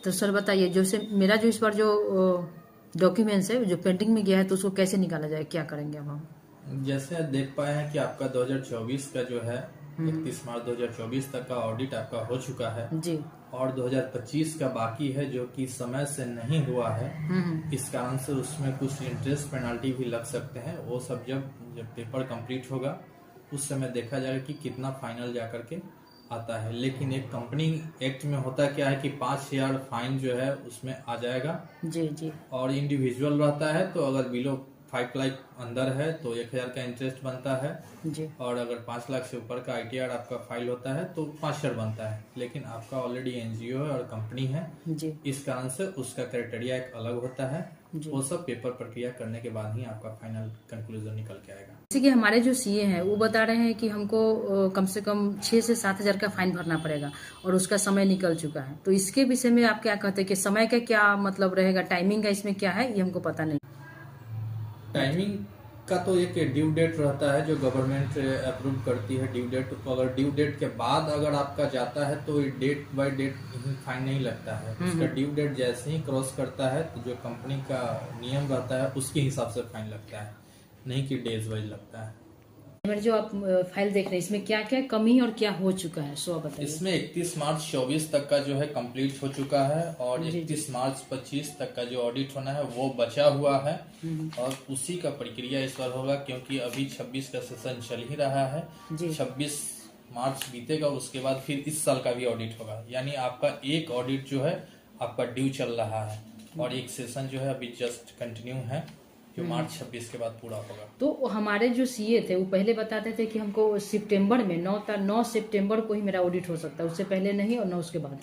तो सर बताइए, जैसे मेरा जो इस बार जो डॉक्यूमेंट्स है जो पेंडिंग में गया है, तो उसको कैसे निकाला जाए, क्या करेंगे अब हम? जैसे आप देख पाए हैं कि आपका 2024 का जो है 31 मार्च 2024 तक का ऑडिट आपका हो चुका है जी। और 2025 का बाकी है जो कि समय से नहीं हुआ है। इस कारण से उसमें कुछ इंटरेस्ट पेनाल्टी भी लग सकते हैं। वो सब जब पेपर कंप्लीट होगा उस समय देखा जाएगा कि कितना फाइनल जाकर के आता है। लेकिन एक कंपनी एक्ट में होता क्या है कि 5,000 फाइन जो है उसमें आ जाएगा जी जी। और इंडिविजुअल रहता है तो अगर बिलो 5 लाख अंदर है तो 1,000 का इंटरेस्ट बनता है जी और अगर 5 लाख से ऊपर का ITR आपका फाइल होता है तो 5,000 बनता है। लेकिन आपका ऑलरेडी NGO है और कंपनी है, जी इस कारण से उसका क्राइटेरिया एक अलग होता है। जी। वो सब पेपर प्रक्रिया करने के बाद ही आपका फाइनल कंक्लूजन निकल के आएगा। जैसे कि हमारे जो सीए हैं वो बता रहे हैं कि हमको कम से कम 6 से 7 हजार का फाइन भरना पड़ेगा और उसका समय निकल चुका है। तो इसके विषय में आप क्या कहते हैं कि समय का क्या मतलब रहेगा, टाइमिंग का इसमें क्या है, ये हमको पता नहीं। टाइमिंग का तो एक ड्यू डेट रहता है जो गवर्नमेंट अप्रूव करती है ड्यू डेट। तो अगर ड्यू डेट के बाद अगर आपका जाता है तो डेट बाय डेट फाइन नहीं लगता है। उसका ड्यू डेट जैसे ही क्रॉस करता है तो जो कंपनी का नियम रहता है उसके हिसाब से फाइन लगता है, नहीं कि डेज वाइज लगता है। मेरे जो आप फाइल देख रहे हैं इसमें क्या क्या कमी और क्या हो चुका है, सो आप बताइए। इसमें 31 मार्च 24 तक का जो है कंप्लीट हो चुका है और जी, 31 मार्च 25 तक का जो ऑडिट होना है वो बचा हुआ है और उसी का प्रक्रिया इस बार होगा क्योंकि अभी 26 का सेशन चल ही रहा है। जी 26 मार्च बीतेगा उसके बाद फिर इस साल का भी ऑडिट होगा, यानी आपका एक ऑडिट जो है आपका ड्यू चल रहा है और एक सेशन जो है अभी जस्ट कंटिन्यू है जो मार्च 26 के बाद पूरा होगा। तो हमारे जो सीए थे वो पहले बताते थे कि हमको सितंबर में 9 सितंबर को ही मेरा ऑडिट हो सकता है, उससे पहले नहीं और न उसके बाद।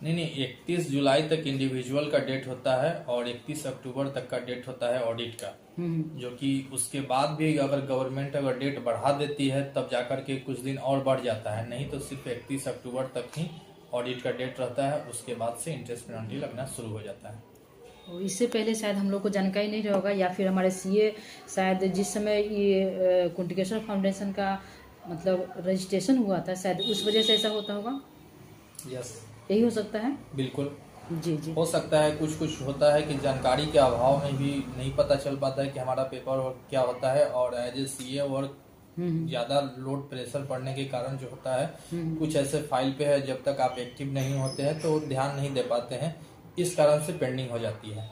नहीं, 31 जुलाई तक इंडिविजुअल का डेट होता है और 31 अक्टूबर तक का डेट होता है ऑडिट का। जो कि उसके बाद भी अगर गवर्नमेंट अगर डेट बढ़ा देती है तब जाकर के कुछ दिन और बढ़ जाता है, नहीं तो सिर्फ 31 अक्टूबर तक ही ऑडिट का डेट रहता है। उसके बाद से इंटरेस्ट पेनल्टी लगना शुरू हो जाता है। और इससे पहले शायद हम लोग को जानकारी नहीं होगा या फिर हमारे सीए शायद जिस समय ये कुंटिकेश्वर फाउंडेशन का मतलब रजिस्ट्रेशन हुआ था शायद उस वजह से ऐसा होता होगा। यस, यही हो सकता है। बिल्कुल जी जी। हो सकता है। कुछ होता है कि जानकारी के अभाव में भी नहीं पता चल पाता है कि हमारा पेपर वर्क क्या होता है और एज ए सीए वर्क ज्यादा लोड प्रेशर पड़ने के कारण जो होता है कुछ ऐसे फाइल पे है जब तक आप एक्टिव नहीं होते हैं तो ध्यान नहीं दे पाते हैं, इस कारण से पेंडिंग हो जाती है।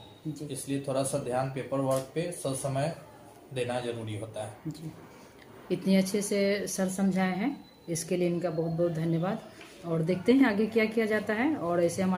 इसलिए थोड़ा सा ध्यान पेपर वर्क पे समय देना जरूरी होता है। जी, इतनी अच्छे से सर समझाए हैं, इसके लिए इनका बहुत बहुत धन्यवाद। और देखते हैं आगे क्या किया जाता है और ऐसे हमारे